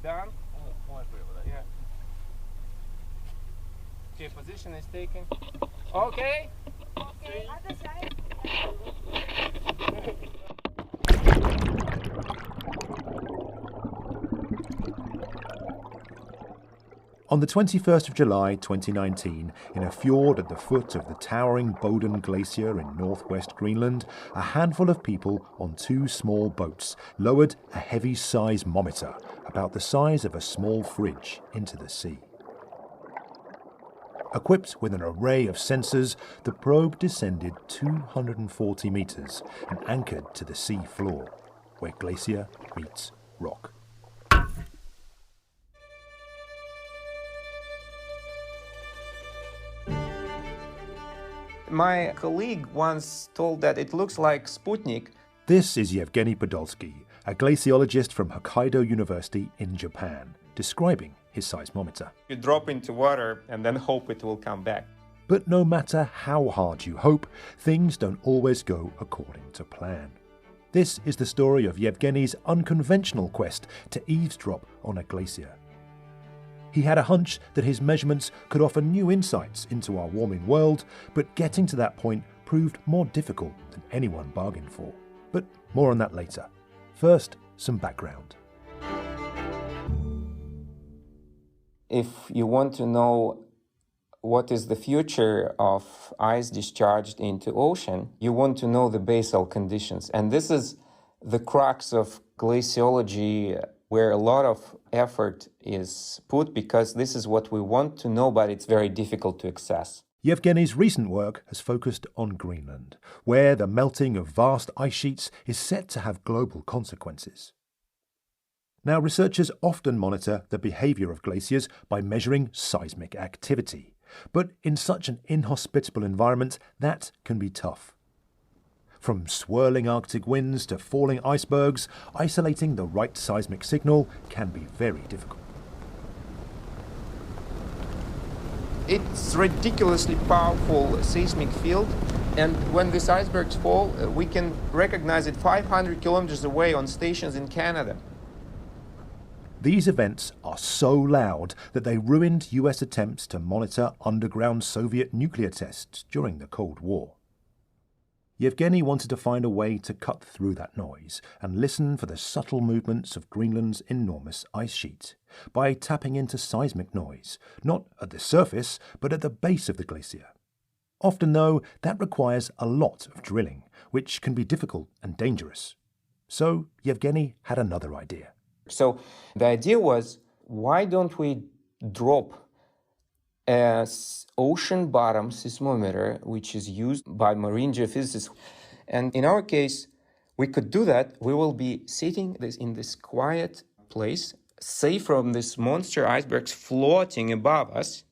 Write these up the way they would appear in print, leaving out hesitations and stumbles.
Done. Yeah. Okay, position is taken. Okay. Okay, other side. On the 21st of July 2019, in a fjord at the foot of the towering Boden Glacier in northwest Greenland, a handful of people on two small boats lowered a heavy seismometer, about the size of a small fridge, into the sea. Equipped with an array of sensors, the probe descended 240 metres and anchored to the sea floor, where glacier meets rock. My colleague once told that it looks like Sputnik. This is Evgeny Podolskiy, a glaciologist from Hokkaido University in Japan, describing his seismometer. You drop into water and then hope it will come back. But no matter how hard you hope, things don't always go according to plan. This is the story of Yevgeny's unconventional quest to eavesdrop on a glacier. He had a hunch that his measurements could offer new insights into our warming world, but getting to that point proved more difficult than anyone bargained for. But more on that later. First, some background. If you want to know what is the future of ice discharged into ocean, you want to know the basal conditions. And this is the crux of glaciology, where a lot of effort is put, because this is what we want to know, but it's very difficult to access. Yevgeny's recent work has focused on Greenland, where the melting of vast ice sheets is set to have global consequences. Now, researchers often monitor the behaviour of glaciers by measuring seismic activity, but in such an inhospitable environment, that can be tough. From swirling Arctic winds to falling icebergs, isolating the right seismic signal can be very difficult. It's ridiculously powerful seismic field, and when these icebergs fall, we can recognize it 500 kilometers away on stations in Canada. These events are so loud that they ruined US attempts to monitor underground Soviet nuclear tests during the Cold War. Yevgeny wanted to find a way to cut through that noise and listen for the subtle movements of Greenland's enormous ice sheet by tapping into seismic noise, not at the surface, but at the base of the glacier. Often, though, that requires a lot of drilling, which can be difficult and dangerous. So Yevgeny had another idea. So the idea was, why don't we drop an ocean bottom seismometer, which is used by marine geophysicists. And in our case, we could do that. We will be sitting in this quiet place, safe from these monster icebergs floating above us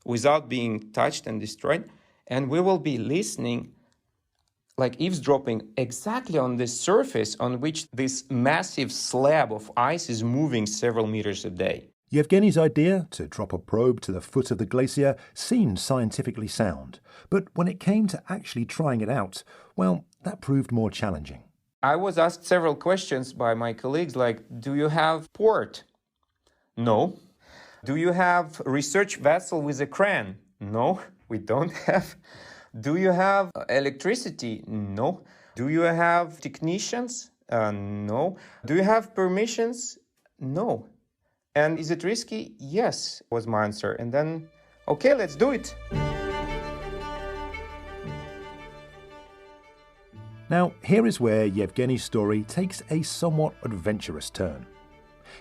without being touched and destroyed. And we will be listening, like eavesdropping, exactly on the surface on which this massive slab of ice is moving several meters a day. Yevgeny's idea to drop a probe to the foot of the glacier seemed scientifically sound, but when it came to actually trying it out, well, that proved more challenging. I was asked several questions by my colleagues, like, do you have port? No. Do you have research vessel with a crane? No, we don't have. Do you have electricity? No. Do you have technicians? No. Do you have permissions? No. And is it risky? Yes, was my answer. And then, okay, let's do it. Now, here is where Yevgeny's story takes a somewhat adventurous turn.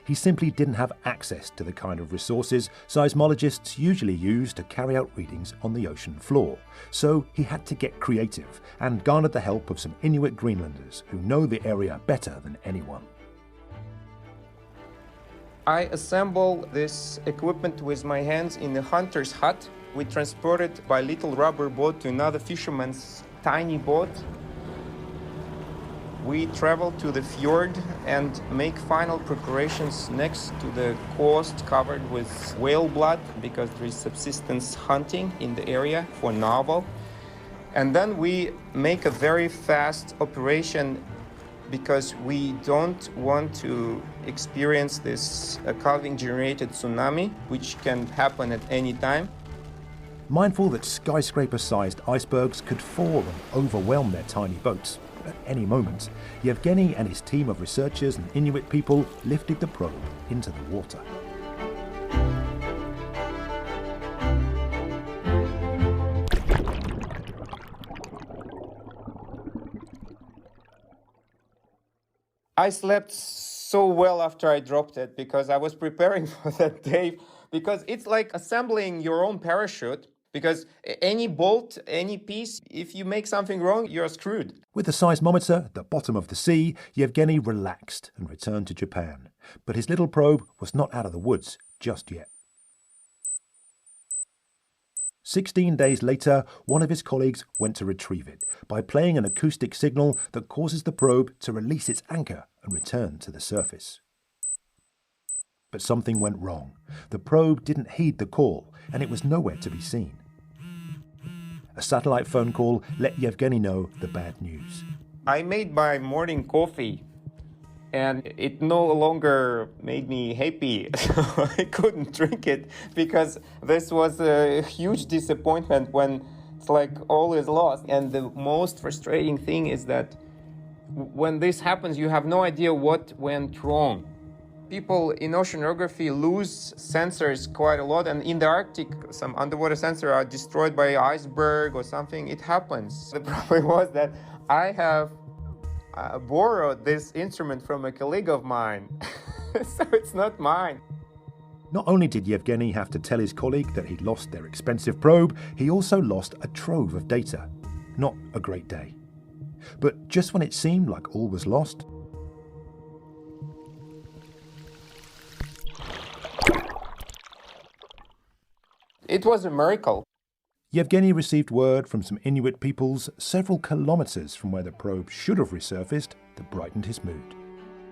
He simply didn't have access to the kind of resources seismologists usually use to carry out readings on the ocean floor, so he had to get creative and garnered the help of some Inuit Greenlanders who know the area better than anyone. I assemble this equipment with my hands in a hunter's hut. We transport it by little rubber boat to another fisherman's tiny boat. We travel to the fjord and make final preparations next to the coast covered with whale blood, because there is subsistence hunting in the area for narwhal. And then we make a very fast operation because we don't want to experience this calving-generated tsunami, which can happen at any time. Mindful that skyscraper-sized icebergs could fall and overwhelm their tiny boats at any moment, Evgeny and his team of researchers and Inuit people lifted the probe into the water. I slept so well after I dropped it because I was preparing for that day, because it's like assembling your own parachute. Because any bolt, any piece, if you make something wrong, you're screwed. With the seismometer at the bottom of the sea, Evgeny relaxed and returned to Japan. But his little probe was not out of the woods just yet. 16 days later, one of his colleagues went to retrieve it by playing an acoustic signal that causes the probe to release its anchor and return to the surface. But something went wrong. The probe didn't heed the call, and it was nowhere to be seen. A satellite phone call let Evgeny know the bad news. I made my morning coffee, and it no longer made me happy. So I couldn't drink it because this was a huge disappointment when it's like all is lost. And the most frustrating thing is that when this happens, you have no idea what went wrong. People in oceanography lose sensors quite a lot, and in the Arctic, some underwater sensors are destroyed by iceberg or something. It happens. The problem was that I have borrowed this instrument from a colleague of mine, so it's not mine. Not only did Evgeny have to tell his colleague that he'd lost their expensive probe, he also lost a trove of data. Not a great day. But just when it seemed like all was lost, it was a miracle. Evgeny received word from some Inuit peoples several kilometers from where the probe should have resurfaced that brightened his mood.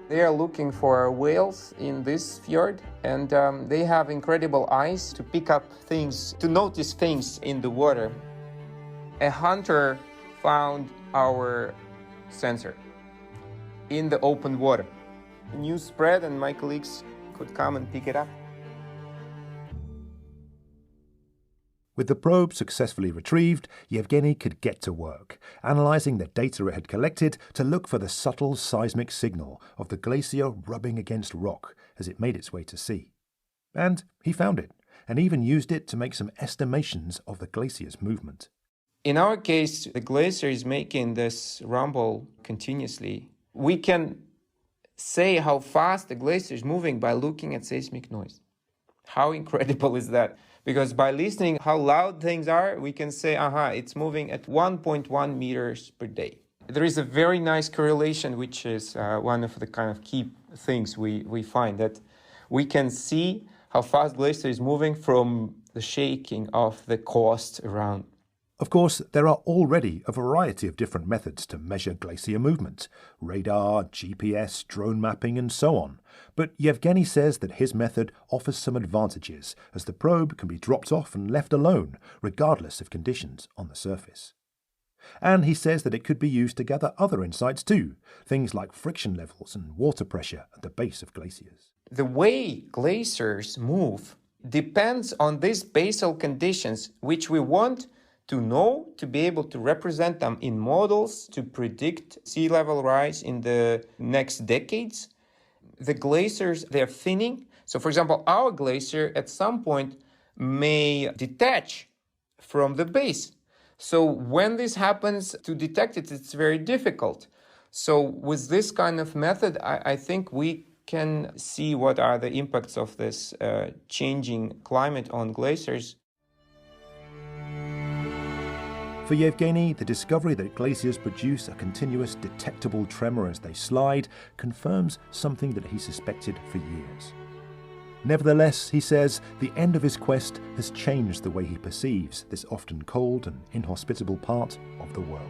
They are looking for whales in this fjord, and they have incredible eyes to pick up things, to notice things in the water. A hunter found our sensor in the open water. The news spread, and my colleagues could come and pick it up. With the probe successfully retrieved, Evgeny could get to work, analysing the data it had collected to look for the subtle seismic signal of the glacier rubbing against rock as it made its way to sea. And he found it, and even used it to make some estimations of the glacier's movement. In our case, the glacier is making this rumble continuously. We can say how fast the glacier is moving by looking at seismic noise. How incredible is that? Because by listening how loud things are, we can say, it's moving at 1.1 meters per day. There is a very nice correlation, which is one of the kind of key things we find, that we can see how fast glacier is moving from the shaking of the coast around. Of course, there are already a variety of different methods to measure glacier movement: radar, GPS, drone mapping, and so on. But Evgeny says that his method offers some advantages, as the probe can be dropped off and left alone, regardless of conditions on the surface. And he says that it could be used to gather other insights too, things like friction levels and water pressure at the base of glaciers. The way glaciers move depends on these basal conditions, which we want to know, to be able to represent them in models, to predict sea level rise in the next decades. The glaciers, they're thinning. So, for example, our glacier at some point may detach from the base. So when this happens, to detect it, it's very difficult. So with this kind of method, I think we can see what are the impacts of this changing climate on glaciers. For Evgeny, the discovery that glaciers produce a continuous detectable tremor as they slide confirms something that he suspected for years. Nevertheless, he says, the end of his quest has changed the way he perceives this often cold and inhospitable part of the world.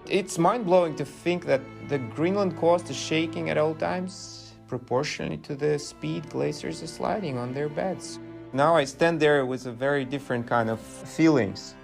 It's mind-blowing to think that the Greenland coast is shaking at all times, proportionally to the speed glaciers are sliding on their beds. Now I stand there with a very different kind of feelings.